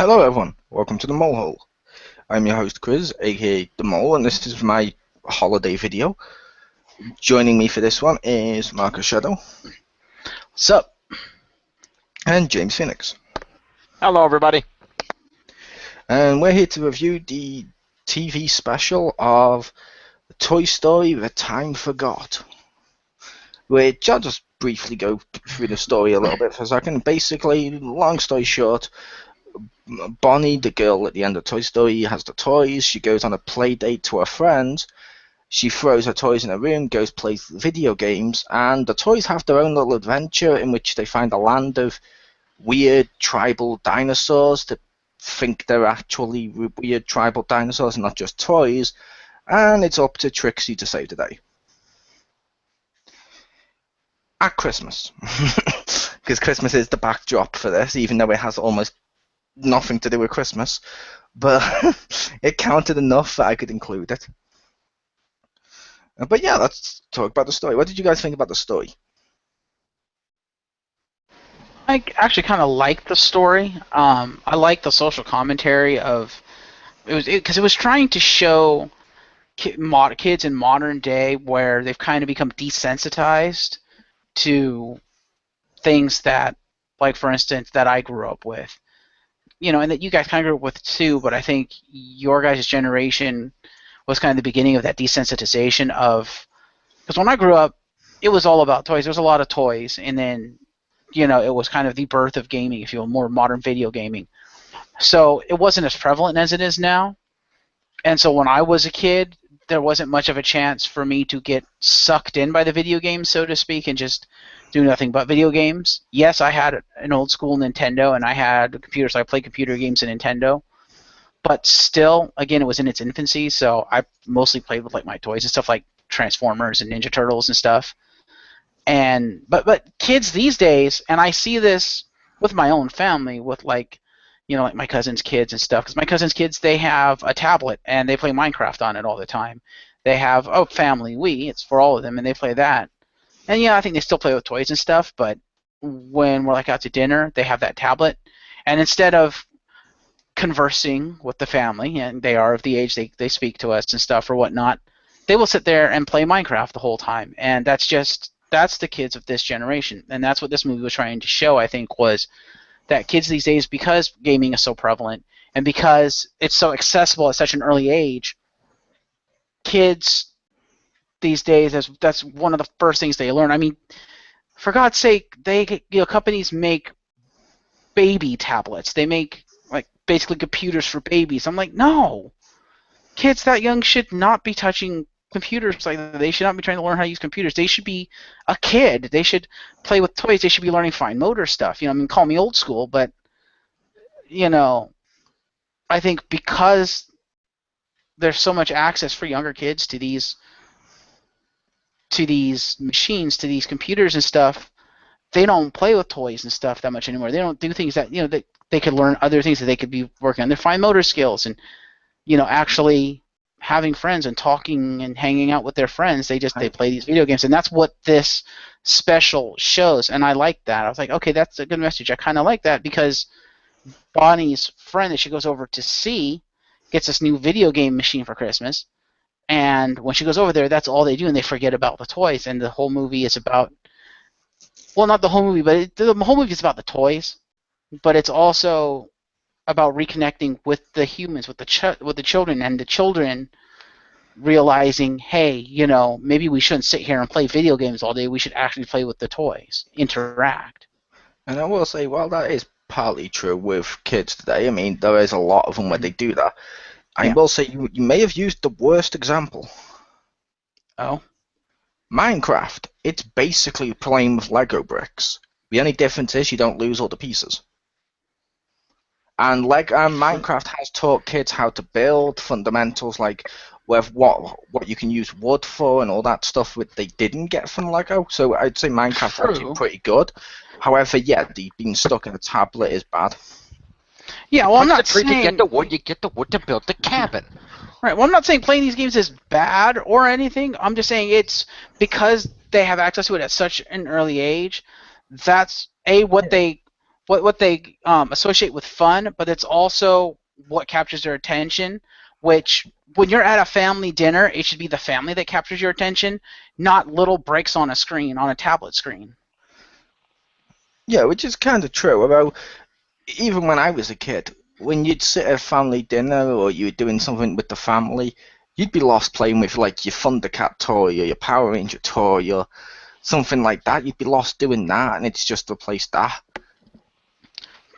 Hello everyone, welcome to the Mole Hole. I'm your host Chriz, aka The Mole, and this is my holiday video. Joining me for this one is Marcus Shadow. What's up? And James Phoenix. Hello, everybody. And we're here to review the TV special of Toy Story The Time Forgot. Which I'll just briefly go through the story a little bit for a second. Basically, long story short, Bonnie, the girl at the end of Toy Story, has the toys. She goes on a play date to her friends. She throws her toys in a room, goes plays video games, and the toys have their own little adventure in which they find a land of weird tribal dinosaurs that think they're actually weird tribal dinosaurs and not just toys. And it's up to Trixie to save the day. At Christmas. Because Christmas is the backdrop for this, even though it has almost nothing to do with Christmas, but it counted enough that I could include it. But yeah, let's talk about the story. What did you guys think about the story? I actually kind of liked the story. I liked the social commentary of because it was trying to show kids in modern day where they've kind of become desensitized to things that, like for instance, that I grew up with. And that you guys kind of grew up with too, but I think your guys' generation was kind of the beginning of that desensitization of, because when I grew up, it was all about toys. There was a lot of toys, and then, it was kind of the birth of gaming, if you will, more modern video gaming. So it wasn't as prevalent as it is now. And so when I was a kid, there wasn't much of a chance for me to get sucked in by the video games, so to speak, and just do nothing but video games. Yes, I had an old school Nintendo, and I had a computer, so I played computer games in Nintendo. But still, again, it was in its infancy, so I mostly played with like my toys and stuff like Transformers and Ninja Turtles and stuff. But kids these days, and I see this with my own family, with like my cousin's kids and stuff, because my cousin's kids, they have a tablet and they play Minecraft on it all the time. They have a family Wii, it's for all of them, and they play that. And I think they still play with toys and stuff, but when we're like out to dinner, they have that tablet, and instead of conversing with the family, and they are of the age they speak to us and stuff or whatnot, they will sit there and play Minecraft the whole time. And that's the kids of this generation, and that's what this movie was trying to show, I think, was that kids these days, because gaming is so prevalent and because it's so accessible at such an early age, kids these days, that's one of the first things they learn. I mean, for God's sake, companies make baby tablets. They make like basically computers for babies. I'm like, no, kids that young should not be touching computers like that. They should not be trying to learn how to use computers. They should be a kid. They should play with toys. They should be learning fine motor stuff. Call me old school, but I think because there's so much access for younger kids to these machines, to these computers and stuff, they don't play with toys and stuff that much anymore. They don't do things that they could learn other things that they could be working on their fine motor skills and actually having friends and talking and hanging out with their friends. They play these video games, and that's what this special shows. And I like that. I was like, okay, that's a good message. I kind of like that, because Bonnie's friend that she goes over to see gets this new video game machine for Christmas, and when she goes over there, that's all they do, and they forget about the toys. And the whole movie is about, well, not the whole movie, but the whole movie is about the toys, but it's also about reconnecting with the humans, with the children, and the children realizing, hey, maybe we shouldn't sit here and play video games all day. We should actually play with the toys, interact. And I will say, while that is partly true with kids today, I mean, there is a lot of them where they do that. I will say you may have used the worst example. Oh? Minecraft. It's basically playing with Lego bricks. The only difference is you don't lose all the pieces. And Minecraft has taught kids how to build fundamentals, like with what you can use wood for and all that stuff that they didn't get from Lego. So I'd say Minecraft's actually pretty good. However, being stuck in a tablet is bad. Yeah, well, I'm not saying you get the wood to build the cabin. Right. Well, I'm not saying playing these games is bad or anything. I'm just saying it's because they have access to it at such an early age. That's what they what they associate with fun, but it's also what captures their attention. Which, when you're at a family dinner, it should be the family that captures your attention, not little breaks on a screen, on a tablet screen. Yeah, which is kind of true. Although, even when I was a kid, when you'd sit at a family dinner or you were doing something with the family, you'd be lost playing with like your Thundercat toy or your Power Ranger toy or something like that. You'd be lost doing that, and it's just replaced that.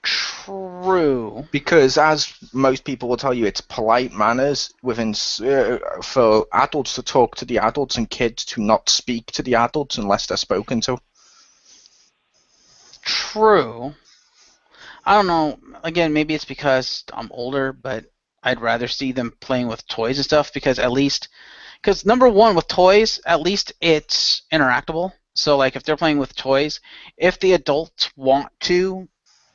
True. Because, as most people will tell you, it's polite manners for adults to talk to the adults and kids to not speak to the adults unless they're spoken to. True. I don't know. Again, maybe it's because I'm older, but I'd rather see them playing with toys and stuff because number one, with toys, at least it's interactable. So like if they're playing with toys, if the adults want to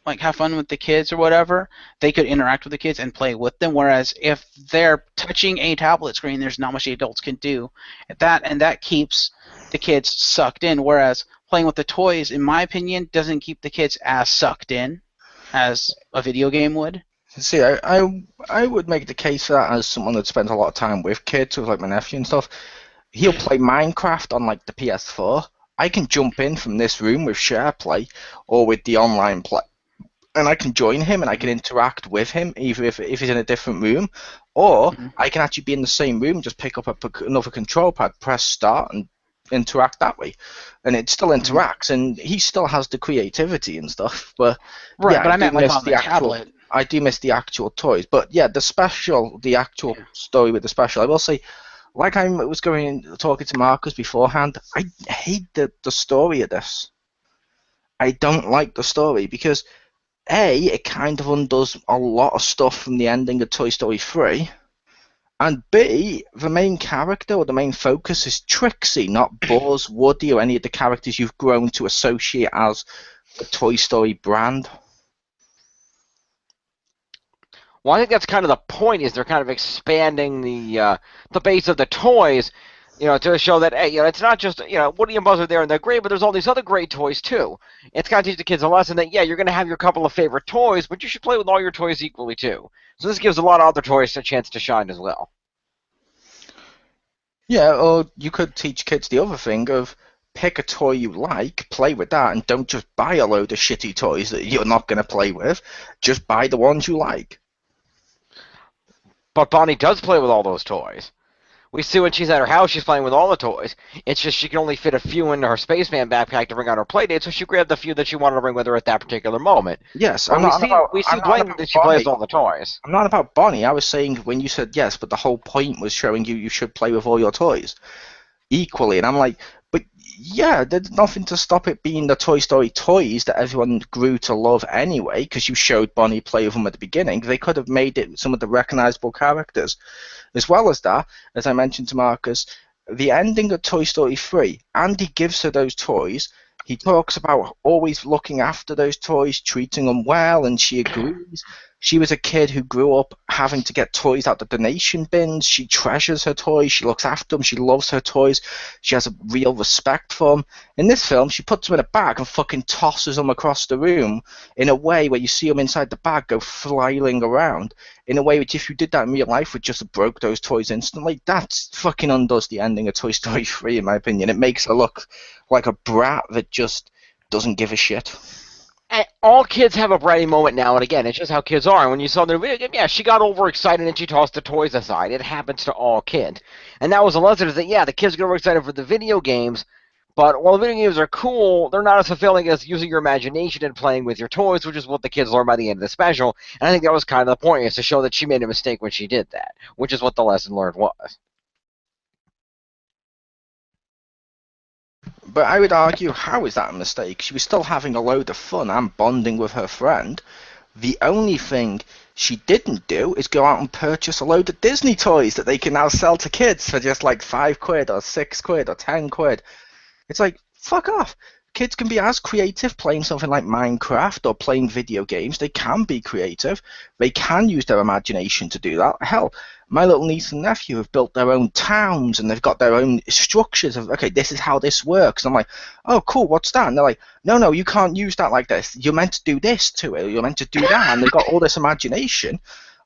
like have fun with the kids or whatever, they could interact with the kids and play with them. Whereas if they're touching a tablet screen, there's not much the adults can do. That keeps the kids sucked in. Whereas playing with the toys, in my opinion, doesn't keep the kids as sucked in as a video game would. See, I would make the case for that as someone that spends a lot of time with kids, with like my nephew and stuff. He'll play Minecraft on like the PS4. I can jump in from this room with share play or with the online play, and I can join him and I can interact with him, either if he's in a different room, or I can actually be in the same room, just pick up another control pad, press start, and interact that way. And it still interacts, and he still has the creativity and stuff. But Right, yeah, but I meant like on the tablet. I do miss the actual toys. But yeah, the actual story with the special, I will say, like I was talking to Marcus beforehand, I hate the story of this. I don't like the story because A, it kind of undoes a lot of stuff from the ending of Toy Story 3, and B, the main character or the main focus is Trixie, not Buzz, Woody, or any of the characters you've grown to associate as the Toy Story brand. Well, I think that's kind of the point. Is they're kind of expanding the base of the toys, to show that hey, it's not just Woody and Buzz are there and they're great, but there's all these other great toys too. It's got to teach the kids a lesson that yeah, you're going to have your couple of favorite toys, but you should play with all your toys equally too. So this gives a lot of other toys a chance to shine as well. Yeah, or you could teach kids the other thing of pick a toy you like, play with that, and don't just buy a load of shitty toys that you're not going to play with. Just buy the ones you like. But Bonnie does play with all those toys. We see when she's at her house, she's playing with all the toys. It's just she can only fit a few into her spaceman backpack to bring on her playdate, so she grabbed the few that she wanted to bring with her at that particular moment. Yes, we see blatantly that she plays with all the toys. I'm not about Bonnie. I was saying when you said yes, but the whole point was showing you should play with all your toys equally. And I'm like, but yeah, there's nothing to stop it being the Toy Story toys that everyone grew to love anyway, because you showed Bonnie play with them at the beginning. They could have made it some of the recognizable characters. As well as that, as I mentioned to Marcus, the ending of Toy Story 3, Andy gives her those toys. He talks about always looking after those toys, treating them well, and she agrees. She was a kid who grew up having to get toys out the donation bins. She treasures her toys. She looks after them. She loves her toys. She has a real respect for them. In this film, she puts them in a bag and fucking tosses them across the room in a way where you see them inside the bag go flailing around. In a way which, if you did that in real life, would just have broke those toys instantly. That fucking undoes the ending of Toy Story 3, in my opinion. It makes her look like a brat that just doesn't give a shit. And all kids have a bratty moment now and again. It's just how kids are. And when you saw the video game, yeah, she got overexcited and she tossed the toys aside. It happens to all kids. And that was a lesson is that, yeah, the kids get overexcited for the video games, but while the video games are cool, they're not as fulfilling as using your imagination and playing with your toys, which is what the kids learn by the end of the special. And I think that was kind of the point, is to show that she made a mistake when she did that, which is what the lesson learned was. But I would argue, how is that a mistake? She was still having a load of fun and bonding with her friend. The only thing she didn't do is go out and purchase a load of Disney toys that they can now sell to kids for just like £5 or £6 or £10. It's like, fuck off. kids can be as creative playing something like Minecraft or playing video games. They can be creative. They can use their imagination to do that. Hell, my little niece and nephew have built their own towns and they've got their own structures of, okay, this is how this works. I'm like, oh, cool, what's that? And they're like, no, you can't use that like this. You're meant to do this to it. You're meant to do that. And they've got all this imagination.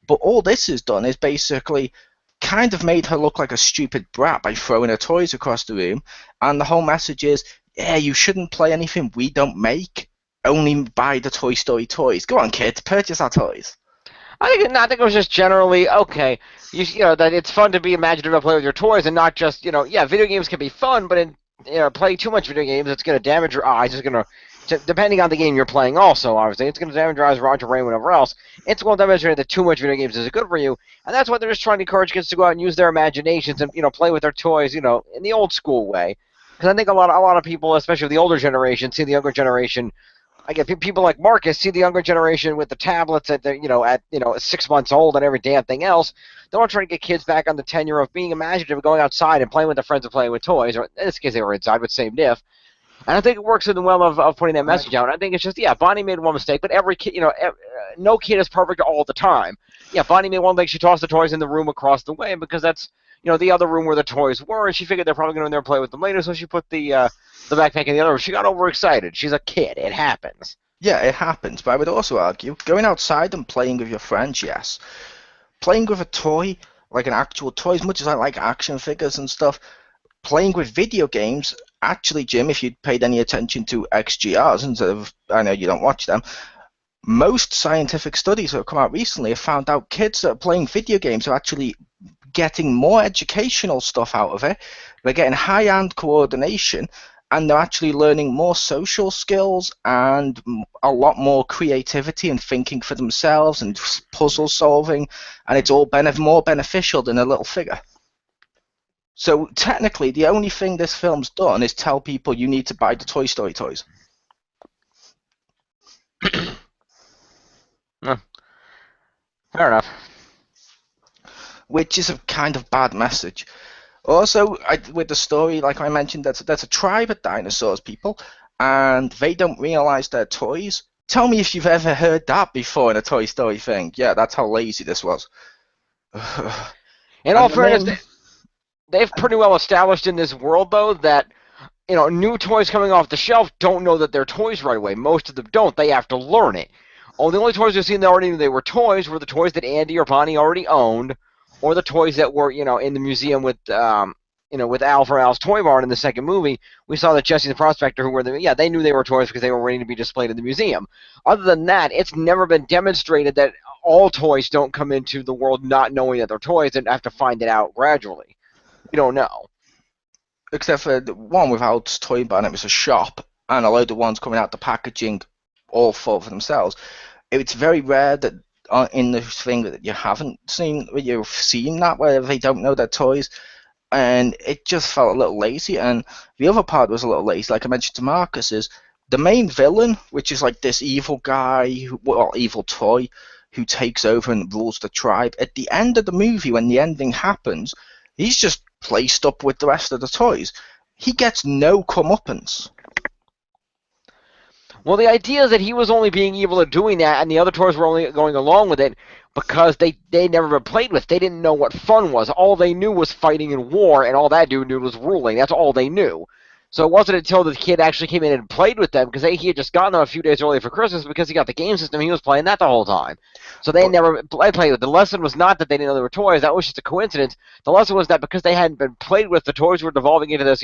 But all this has done is basically kind of made her look like a stupid brat by throwing her toys across the room. And the whole message is, yeah, you shouldn't play anything we don't make. Only buy the Toy Story toys. Go on, kids, purchase our toys. I think it was just generally, okay, you know, that it's fun to be imaginative and play with your toys and not just, you know, yeah, video games can be fun, but playing too much video games, it's going to damage your eyes. It's going to, depending on the game you're playing also, obviously, it's going to damage your eyes, Roger, brain, whatever else. It's going to demonstrate that too much video games is good for you, and that's why they're just trying to encourage kids to go out and use their imaginations and, you know, play with their toys, you know, in the old school way. Because I think a lot of people, especially the older generation, see the younger generation. I get people like Marcus see the younger generation with the tablets at 6 months old and every damn thing else. They want to try to get kids back on the tenure of being imaginative, going outside and playing with their friends and playing with toys. Or in this case, they were inside, but same diff. And I think it works in the well of putting that message out. I think it's just, yeah, Bonnie made one mistake, but every kid, no kid is perfect all the time. Yeah, Bonnie made one mistake. She tossed the toys in the room across the way because that's, the other room where the toys were, and she figured they're probably going to go in there and play with them later, so she put the backpack in the other room. She got overexcited. She's a kid. It happens. Yeah, it happens, but I would also argue, going outside and playing with your friends, yes. Playing with a toy, like an actual toy, as much as I like action figures and stuff, playing with video games, actually, Jim, if you'd paid any attention to XGRs, instead of, I know you don't watch them, most scientific studies that have come out recently have found out kids that are playing video games are actually getting more educational stuff out of it. They're getting high-end coordination, and they're actually learning more social skills and a lot more creativity and thinking for themselves and puzzle solving, and it's all more beneficial than a little figure. So technically, the only thing this film's done is tell people you need to buy the Toy Story toys. Fair enough. Which is a kind of bad message. Also, with the story, like I mentioned, there's a tribe of dinosaurs, people, and they don't realize they're toys. Tell me if you've ever heard that before in a Toy Story thing. Yeah, that's how lazy this was. In all fairness, they've pretty well established in this world, though, that new toys coming off the shelf don't know that they're toys right away. Most of them don't. They have to learn it. Oh, the only toys we've seen that already knew they were toys were the toys that Andy or Bonnie already owned, or the toys that were, in the museum with, with Al from Al's Toy Barn in the second movie. We saw that Jesse the Prospector, they knew they were toys because they were waiting to be displayed in the museum. Other than that, it's never been demonstrated that all toys don't come into the world not knowing that they're toys and have to find it out gradually. We don't know. Except for the one with Al's Toy Barn, it was a shop, and a load of ones coming out the packaging all for themselves. It's very rare that in this thing that you haven't seen, where you've seen that, where they don't know they're toys, and it just felt a little lazy. And the other part was a little lazy, like I mentioned to Marcus, is the main villain, which is like this evil guy, evil toy, who takes over and rules the tribe. At the end of the movie, when the ending happens, he's just placed up with the rest of the toys. He gets no comeuppance. Well, the idea is that he was only being evil at doing that, and the other toys were only going along with it because they never been played with. They didn't know what fun was. All they knew was fighting and war, and all that dude knew was ruling. That's all they knew. So it wasn't until the kid actually came in and played with them, because he had just gotten them a few days earlier for Christmas, because he got the game system, he was playing that the whole time. So they never played with it. The lesson was not that they didn't know they were toys. That was just a coincidence. The lesson was that because they hadn't been played with, the toys were devolving into this,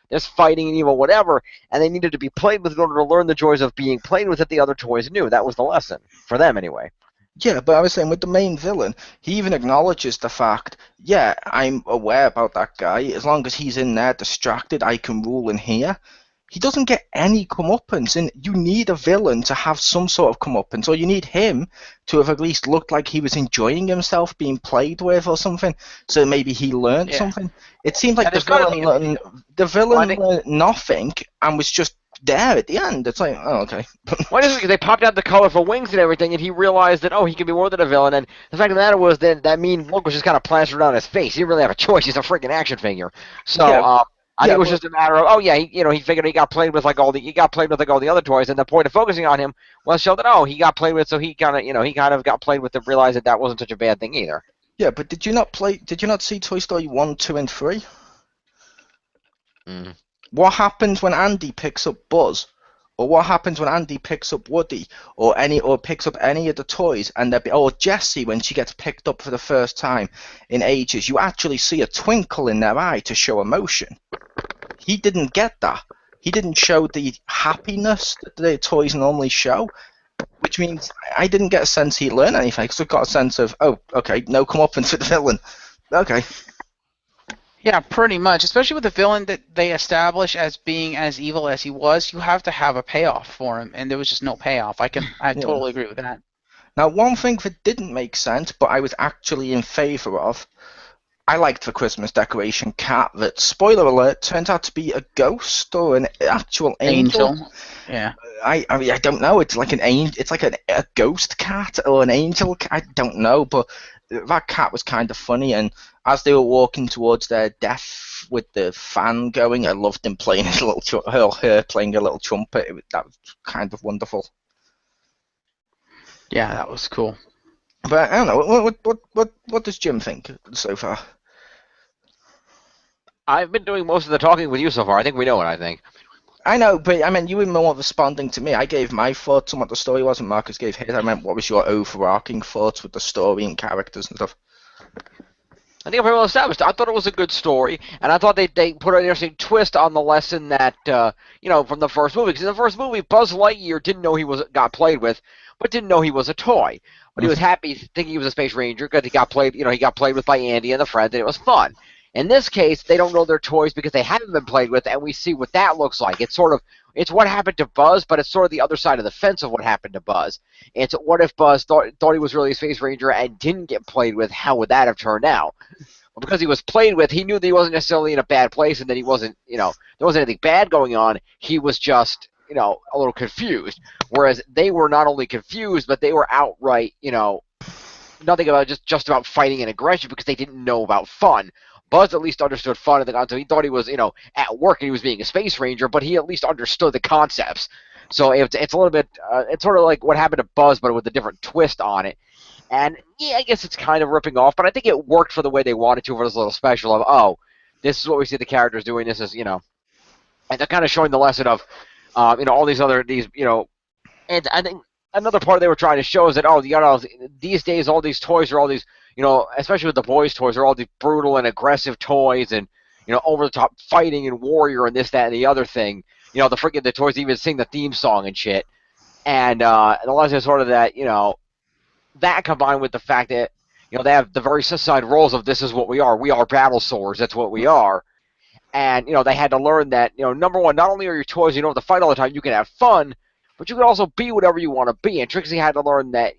this fighting and evil, whatever, and they needed to be played with in order to learn the joys of being played with that the other toys knew. That was the lesson, for them anyway. Yeah, but I was saying, with the main villain, he even acknowledges the fact, yeah, I'm aware about that guy. As long as he's in there distracted, I can rule in here. He doesn't get any comeuppance, and you need a villain to have some sort of comeuppance, or you need him to have at least looked like he was enjoying himself being played with or something, so maybe he learned something. It seemed like the villain learned nothing and was just there at the end. It's like, oh, okay. Why is it because they popped out the colorful wings and everything, and he realized that, he could be more than a villain, and the fact of the matter was that mean look was just kind of plastered on his face. He didn't really have a choice. He's a freaking action figure. So, I think it was just a matter of, oh yeah, he figured he got played with like all the other toys, and the point of focusing on him was show that he got played with, so he kind of got played with to realize that wasn't such a bad thing either. Yeah, but did you not see Toy Story 1, 2, and 3? Mm. What happens when Andy picks up Buzz? Or what happens when Andy picks up Woody? Or picks up any of the toys? Or Jessie, when she gets picked up for the first time in ages, you actually see a twinkle in their eye to show emotion. He didn't get that. He didn't show the happiness that the toys normally show, which means I didn't get a sense he'd learn anything. I just got a sense of, oh, okay, no comeuppance for the villain. Okay. Yeah, pretty much. Especially with the villain that they establish as being as evil as he was, you have to have a payoff for him, and there was just no payoff. I totally agree with that. Now, one thing that didn't make sense, but I was actually in favour of, I liked the Christmas decoration cat that, spoiler alert, turns out to be a ghost or an actual angel. Yeah. I mean, I don't know. It's like an angel. It's like a ghost cat or an angel cat. I don't know, but that cat was kind of funny. And as they were walking towards their death with the fan going, I loved him playing his her playing a little trumpet. That was kind of wonderful. Yeah, that was cool. But I don't know. What does Jim think so far? I've been doing most of the talking with you so far. I think we know what I think. I know, but I mean, you were more responding to me. I gave my thoughts on what the story was, and Marcus gave his. I meant, what was your overarching thoughts with the story and characters and stuff? I think I'm very well established. I thought it was a good story, and I thought they put an interesting twist on the lesson that, from the first movie. Because in the first movie, Buzz Lightyear didn't know he got played with, but didn't know he was a toy. But he was happy thinking he was a space ranger because he got played with by Andy and the friend, and it was fun. In this case, they don't know their toys because they haven't been played with, and we see what that looks like. It's what happened to Buzz, but it's sort of the other side of the fence of what happened to Buzz. It's what if Buzz thought he was really a space ranger and didn't get played with? How would that have turned out? Well, because he was played with, he knew that he wasn't necessarily in a bad place, and that he wasn't, there wasn't anything bad going on. He was just, a little confused. Whereas they were not only confused, but they were outright, nothing about just about fighting and aggression because they didn't know about fun. Buzz at least understood fun in the concept. He thought he was, at work and he was being a space ranger, but he at least understood the concepts. So it's a little bit, it's sort of like what happened to Buzz, but with a different twist on it. And yeah, I guess it's kind of ripping off, but I think it worked for the way they wanted to for this little special of, this is what we see the characters doing. This is, and they're kind of showing the lesson of, all these, and I think another part they were trying to show is that, these days all these toys are all these, especially with the boys' toys, are all these brutal and aggressive toys and, over-the-top fighting and warrior and this, that, and the other thing. The toys even sing the theme song and shit. And the lesson is sort of that, that combined with the fact that, they have the very side roles of this is what we are. We are battle swords. That's what we are. And, they had to learn that, number one, not only are your toys, you don't have to fight all the time, you can have fun, but you can also be whatever you want to be. And Trixie had to learn that,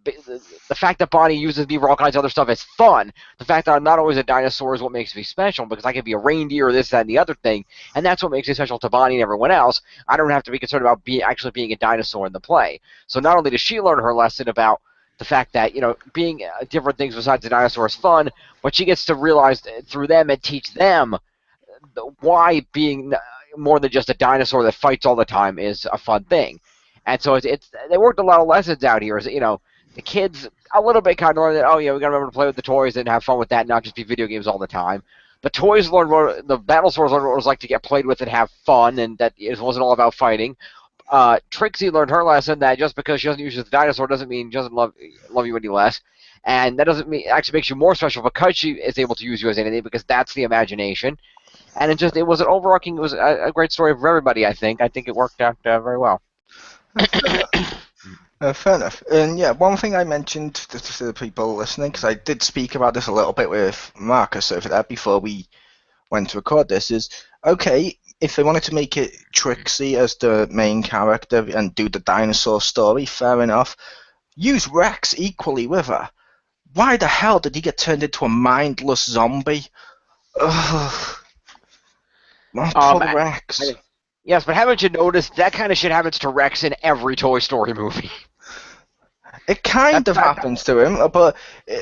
the fact that Bonnie uses me for all kinds of other stuff is fun. The fact that I'm not always a dinosaur is what makes me special, because I can be a reindeer or this, that, and the other thing, and that's what makes me special to Bonnie and everyone else. I don't have to be concerned about actually being a dinosaur in the play. So not only does she learn her lesson about the fact that, being different things besides a dinosaur is fun, but she gets to realize through them and teach them why being more than just a dinosaur that fights all the time is a fun thing. And so they worked a lot of lessons out here. The kids a little bit kind of learn that, we got to remember to play with the toys and have fun with that, not just be video games all the time. The toys learned the battle swords learned what it was like to get played with and have fun, and that it wasn't all about fighting. Trixie learned her lesson that just because she doesn't use the dinosaur doesn't mean she doesn't love you any less. And that doesn't mean, it actually makes you more special because she is able to use you as anything, because that's the imagination. And it was a great story for everybody, I think. I think it worked out very well. Fair enough. And yeah, one thing I mentioned to the people listening, because I did speak about this a little bit with Marcus over there before we went to record this, is, okay, if they wanted to make it Trixie as the main character and do the dinosaur story, fair enough. Use Rex equally with her. Why the hell did he get turned into a mindless zombie? Ugh. Poor Rex. Yes, but haven't you noticed that kind of shit happens to Rex in every Toy Story movie? It kind of happens to him, but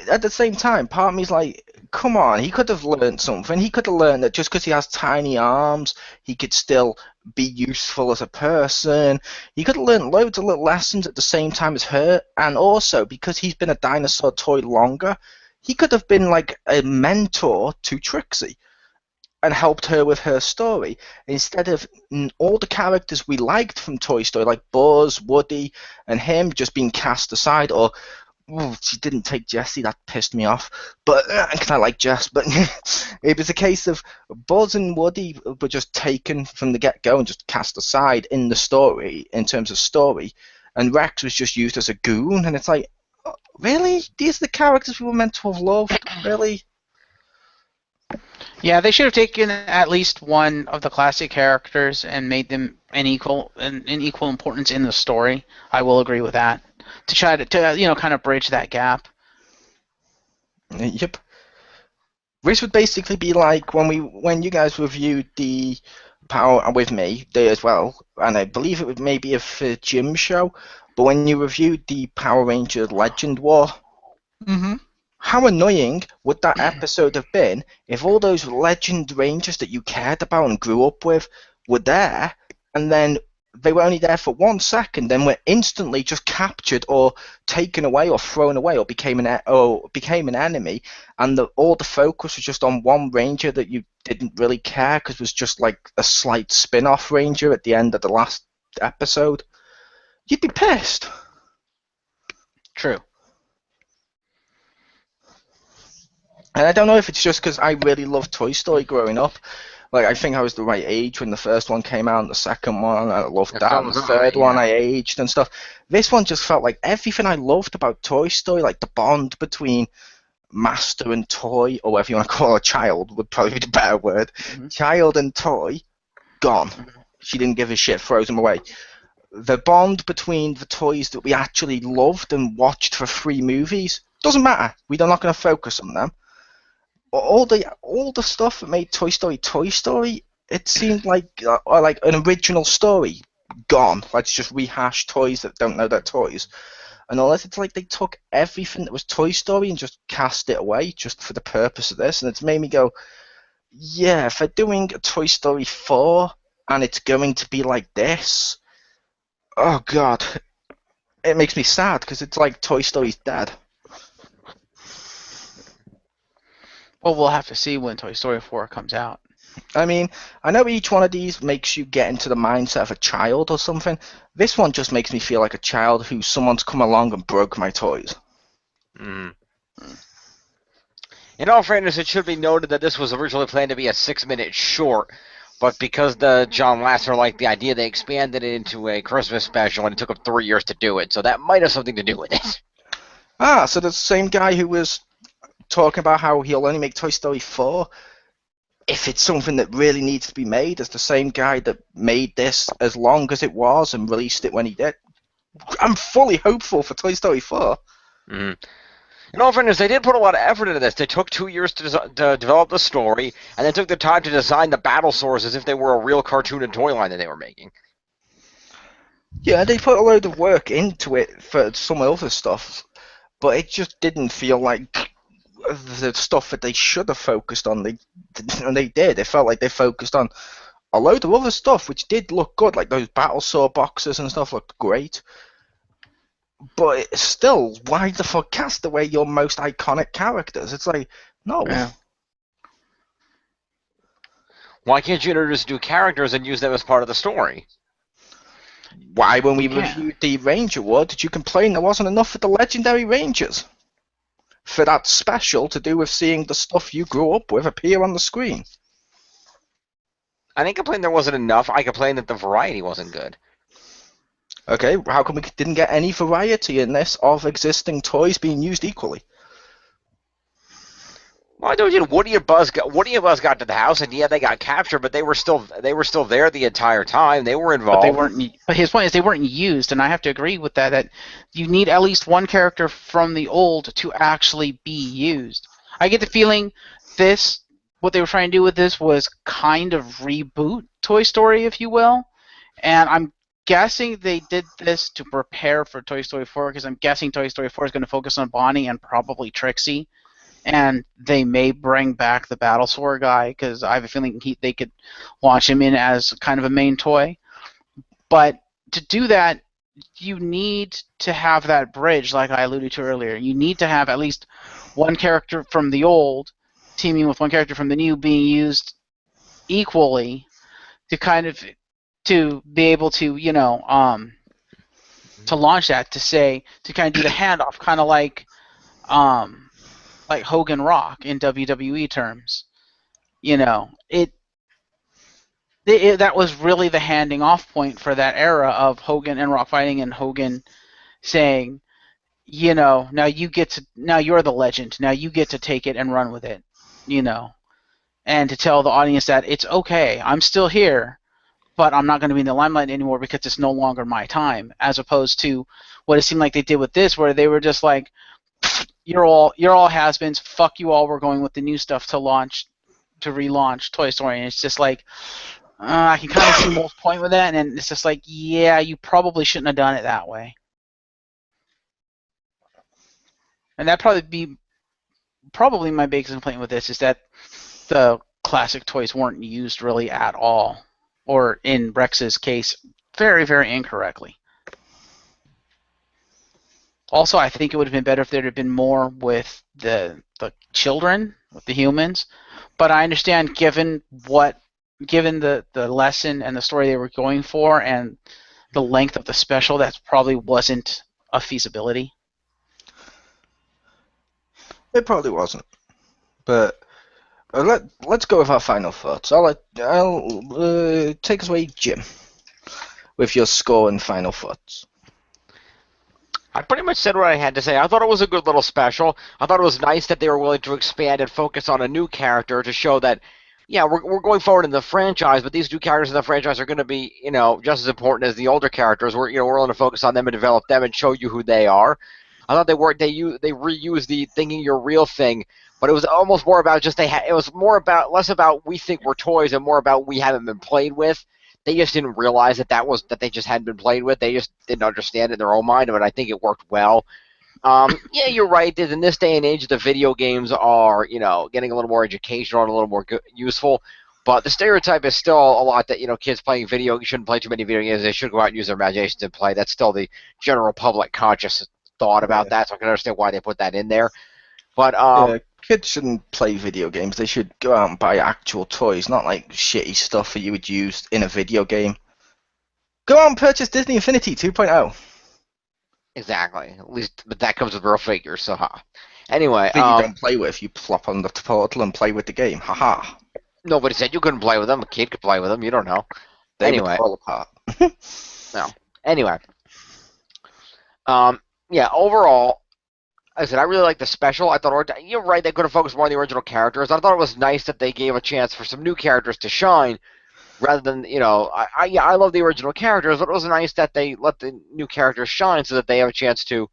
at the same time, part of me's like, come on, he could have learned something. He could have learned that just because he has tiny arms, he could still be useful as a person. He could have learned loads of little lessons at the same time as her, and also because he's been a dinosaur toy longer, he could have been like a mentor to Trixie and helped her with her story instead of all the characters we liked from Toy Story, like Buzz, Woody, and him, just being cast aside. Or she didn't take Jessie, that pissed me off. But because I like Jess, but it was a case of Buzz and Woody were just taken from the get-go and just cast aside in the story in terms of story, and Rex was just used as a goon. And it's like, really? These are the characters we were meant to have loved? Really? Yeah, they should have taken at least one of the classic characters and made them an equal importance in the story. I will agree with that. To try to kind of bridge that gap. Yep. This would basically be like when you guys reviewed the Power with me there as well, and I believe it would maybe a Jim show, but when you reviewed the Power Ranger Legend War, how annoying would that episode have been if all those Legend Rangers that you cared about and grew up with were there, and then they were only there for 1 second, then were instantly just captured or taken away or thrown away or became an enemy, and all the focus was just on one ranger that you didn't really care because it was just like a slight spin-off ranger at the end of the last episode? You'd be pissed. True. And I don't know if it's just because I really loved Toy Story growing up. Like, I think I was the right age when the first one came out, and the second one, I loved that, and the third one I aged and stuff. This one just felt like everything I loved about Toy Story, like the bond between master and toy, or whatever you want to call a child, would probably be the better word. Child and toy, gone. She didn't give a shit, throws them away. The bond between the toys that we actually loved and watched for 3 movies, doesn't matter. We're not going to focus on them. All the stuff that made Toy Story, it seemed like an original story, gone. Let's just rehash toys that don't know they're toys. And unless it's like they took everything that was Toy Story and just cast it away just for the purpose of this, and it's made me go, yeah, if they're doing a Toy Story 4 and it's going to be like this, oh god, it makes me sad because it's like Toy Story's dead. Well, we'll have to see when Toy Story 4 comes out. I mean, I know each one of these makes you get into the mindset of a child or something. This one just makes me feel like a child who someone's come along and broke my toys. In all fairness, it should be noted that this was originally planned to be a 6-minute short, but because John Lasseter liked the idea, they expanded it into a Christmas special, and it took them 3 years to do it, so that might have something to do with it. Ah, so the same guy who was talking about how he'll only make Toy Story 4, if it's something that really needs to be made, as the same guy that made this as long as it was and released it when he did. I'm fully hopeful for Toy Story 4. In all fairness, they did put a lot of effort into this. They took 2 years to develop the story, and they took the time to design the battle swords as if they were a real cartoon and toy line that they were making. Yeah, they put a load of work into it for some other stuff, but it just didn't feel like the stuff that they should have focused on. They did. It felt like they focused on a load of other stuff, which did look good, like those battle saw boxes and stuff looked great. But still, why the fuck cast away your most iconic characters? It's like, no. Yeah. Why can't you introduce new characters and use them as part of the story? Why, when we reviewed the Ranger War, did you complain there wasn't enough for the Legendary Rangers? For that special to do with seeing the stuff you grew up with appear on the screen. I didn't complain there wasn't enough. I complained that the variety wasn't good. Okay, how come we didn't get any variety in this of existing toys being used equally? Well, I told you, Woody and Buzz got to the house, and yeah, they got captured, but they were still there the entire time. They were involved. But they weren't. But his point is they weren't used, and I have to agree with that. That you need at least one character from the old to actually be used. I get the feeling what they were trying to do with this was kind of reboot Toy Story, if you will, and I'm guessing they did this to prepare for Toy Story 4 because I'm guessing Toy Story 4 is going to focus on Bonnie and probably Trixie. and they may bring back the Battlesaur guy because I have a feeling they could launch him in as kind of a main toy. But to do that, you need to have that bridge, like I alluded to earlier. You need to have at least one character from the old teaming with one character from the new being used equally to kind of to be able to to launch that to kind of do the handoff, kind of like Hogan Rock in WWE terms. That was really the handing off point for that era of Hogan and Rock fighting, and Hogan saying, now you're the legend. Now you get to take it and run with it, and to tell the audience that it's okay. I'm still here, but I'm not going to be in the limelight anymore because it's no longer my time. As opposed to what it seemed like they did with this, where they were just like, you're all has-beens. Fuck you all. We're going with the new stuff to relaunch Toy Story, and it's just like. I can kind of see Mole's point with that, and it's just like, yeah, you probably shouldn't have done it that way. And that'd probably my biggest complaint with this is that the classic toys weren't used really at all, or in Rex's case, very, very incorrectly. Also, I think it would have been better if there had been more with the children, with the humans. But I understand, given the lesson and the story they were going for and the length of the special, that probably wasn't a feasibility. It probably wasn't. But let's go with our final thoughts. I'll take us away, Jim, with your score and final thoughts. I pretty much said what I had to say. I thought it was a good little special. I thought it was nice that they were willing to expand and focus on a new character to show that, yeah, we're going forward in the franchise, but these new characters in the franchise are going to be, just as important as the older characters. We're willing to focus on them and develop them and show you who they are. I thought they reused the thinking you're real thing, but it was almost more about it was less about we think we're toys and more about we haven't been played with. They just didn't realize that they just hadn't been played with. They just didn't understand it in their own mind, but I think it worked well. Yeah, you're right. In this day and age, the video games are, getting a little more educational and a little more useful. But the stereotype is still a lot that, kids shouldn't play too many video games. They should go out and use their imaginations and play. That's still the general public conscious thought about that, so I can understand why they put that in there. But kids shouldn't play video games. They should go out and buy actual toys, not like shitty stuff that you would use in a video game. Go out and purchase Disney Infinity 2.0. Exactly. At least, but that comes with real figures. So, anyway, you don't play with. You plop on the portal and play with the game. Haha. Nobody said you couldn't play with them. A kid could play with them. You don't know. They anyway, would fall apart. No. Anyway. Yeah. Overall, like I said, I really like the special. I thought you're right. They could have focused more on the original characters. I thought it was nice that they gave a chance for some new characters to shine. Rather than, I love the original characters, but it was nice that they let the new characters shine so that they have a chance to,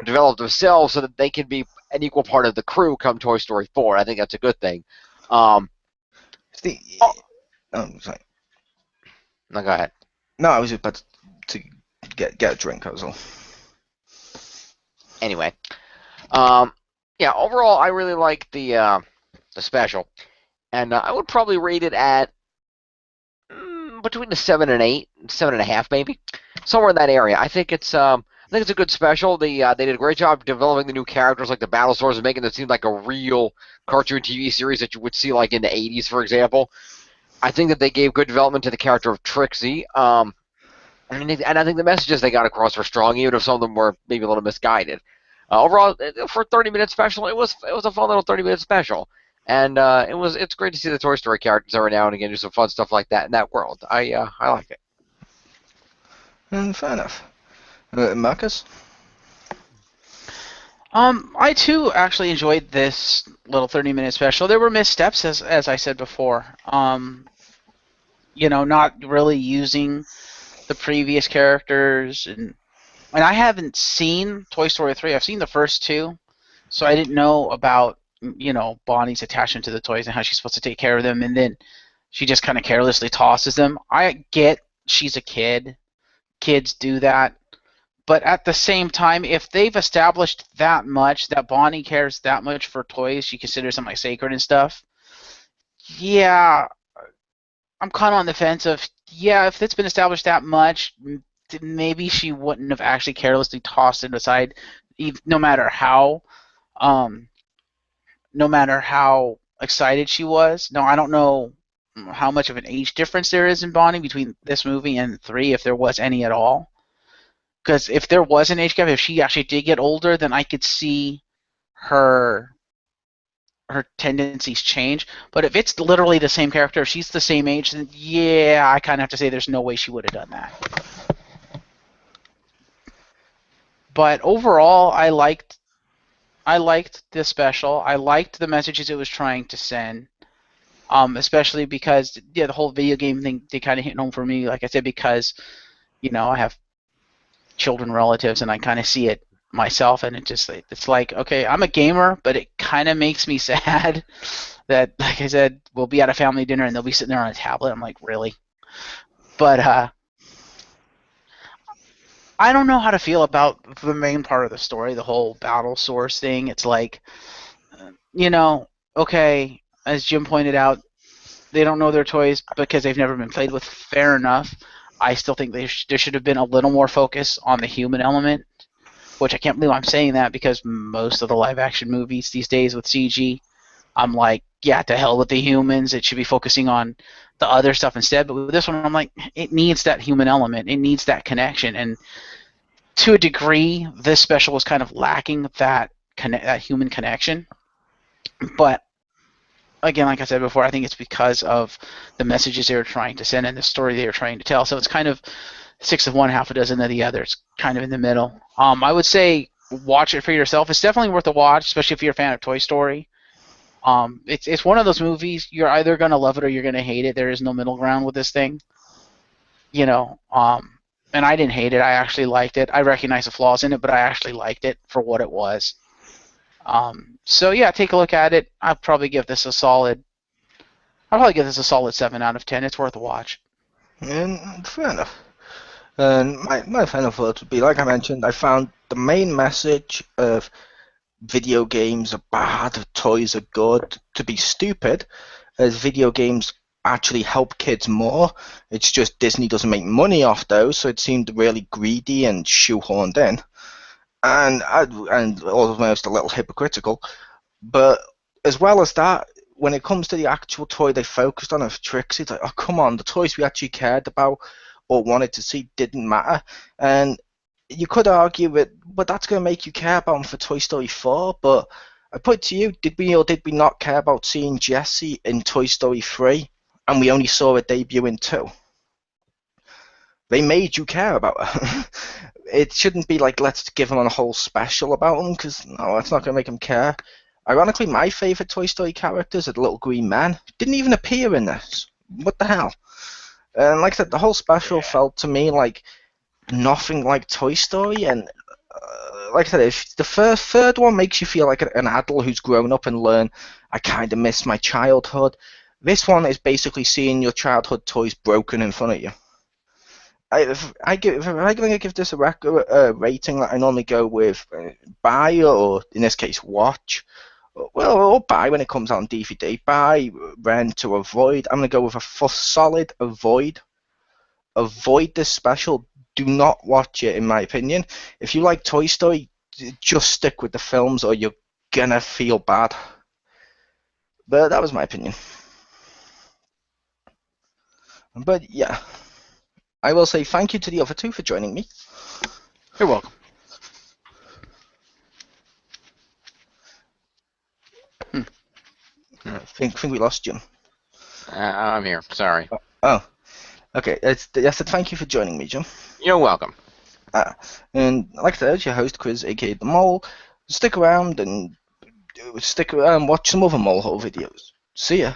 develop themselves so that they can be an equal part of the crew come Toy Story 4. I think that's a good thing. Sorry. No, go ahead. No, I was just about to get a drink, that was all. Anyway. Yeah, overall, I really like the special. And I would probably rate it at between the 7 and 8, 7.5 maybe, somewhere in that area. I think it's a good special. They did a great job developing the new characters like the Battlesaurs and making it seem like a real cartoon TV series that you would see like in the 80s, for example. I think that they gave good development to the character of Trixie. And I think the messages they got across were strong, even if some of them were maybe a little misguided. Overall, for a 30-minute special, it was a fun little 30-minute special. And it's great to see the Toy Story characters every now and again do some fun stuff like that in that world. I like it. Fair enough. Marcus? I too actually enjoyed this little 30-minute special. There were missteps, as I said before. Not really using the previous characters, and I haven't seen Toy Story 3. I've seen the first two, so I didn't know about Bonnie's attachment to the toys and how she's supposed to take care of them, and then she just kind of carelessly tosses them. I get she's a kid. Kids do that. But at the same time, if they've established that much, that Bonnie cares that much for toys, she considers them like sacred and stuff. Yeah, I'm kind of on the fence of, yeah, if it's been established that much, maybe she wouldn't have actually carelessly tossed it aside, no matter how, um, no matter how excited she was. No, I don't know how much of an age difference there is in Bonnie between this movie and 3, if there was any at all. Because if there was an age gap, if she actually did get older, then I could see her tendencies change. But if it's literally the same character, if she's the same age, then yeah, I kind of have to say there's no way she would have done that. But overall, I liked this special. I liked the messages it was trying to send. Especially because the whole video game thing, they kind of hit home for me. Like I said, because I have children relatives and I kind of see it myself, and it's like, okay, I'm a gamer, but it kind of makes me sad that, like I said, we'll be at a family dinner and they'll be sitting there on a tablet. I'm like, really? But I don't know how to feel about the main part of the story, the whole battle source thing. It's like, okay, as Jim pointed out, they don't know their toys because they've never been played with. Fair enough. I still think there should have been a little more focus on the human element, which I can't believe I'm saying that because most of the live-action movies these days with CG, I'm like, yeah, to hell with the humans. It should be focusing on the other stuff instead. But with this one, I'm like, it needs that human element. It needs that connection. And to a degree, this special was kind of lacking that human connection. But again, like I said before, I think it's because of the messages they were trying to send and the story they were trying to tell. So it's kind of 6 of one, half a dozen of the other. It's kind of in the middle. I would say watch it for yourself. It's definitely worth a watch, especially if you're a fan of Toy Story. It's one of those movies, you're either going to love it or you're going to hate it. There is no middle ground with this thing. And I didn't hate it. I actually liked it. I recognize the flaws in it, but I actually liked it for what it was. So yeah, take a look at it. I'll probably give this a solid 7 out of 10. It's worth a watch. And fair enough. And my final thoughts would be, like I mentioned, I found the main message of video games are bad, toys are good, to be stupid, as video games actually help kids more. It's just Disney doesn't make money off those, so it seemed really greedy and shoehorned in. And almost a little hypocritical. But as well as that, when it comes to the actual toy they focused on of Trixie, it's like, oh, come on, the toys we actually cared about or wanted to see didn't matter. And you could argue but that's going to make you care about them for Toy Story 4, but I put it to you, did we or did we not care about seeing Jessie in Toy Story 3, and we only saw her debut in 2? They made you care about her. It shouldn't be like, let's give them a whole special about them, because no, that's not going to make them care. Ironically, my favourite Toy Story characters are the little green man. Didn't even appear in this. What the hell? And like I said, the whole special felt to me like nothing like Toy Story. And like I said, if the third one makes you feel like an adult who's grown up and learned, I kind of miss my childhood. This one is basically seeing your childhood toys broken in front of you. If I'm going to give this a rating that I normally go with, buy, or in this case watch, or buy when it comes out on DVD, buy, rent, or avoid. I'm going to go with a solid avoid. Avoid this special. Do not watch it, in my opinion. If you like Toy Story, just stick with the films or you're going to feel bad. But that was my opinion. But yeah. I will say thank you to the other two for joining me. You're welcome. I think we lost Jim. I'm here. Sorry. Oh, okay. I said thank you for joining me, Jim. You're welcome. And like I said, it's your host, Chriz, aka The Mole. Stick around and watch some other Mole Hole videos. See ya.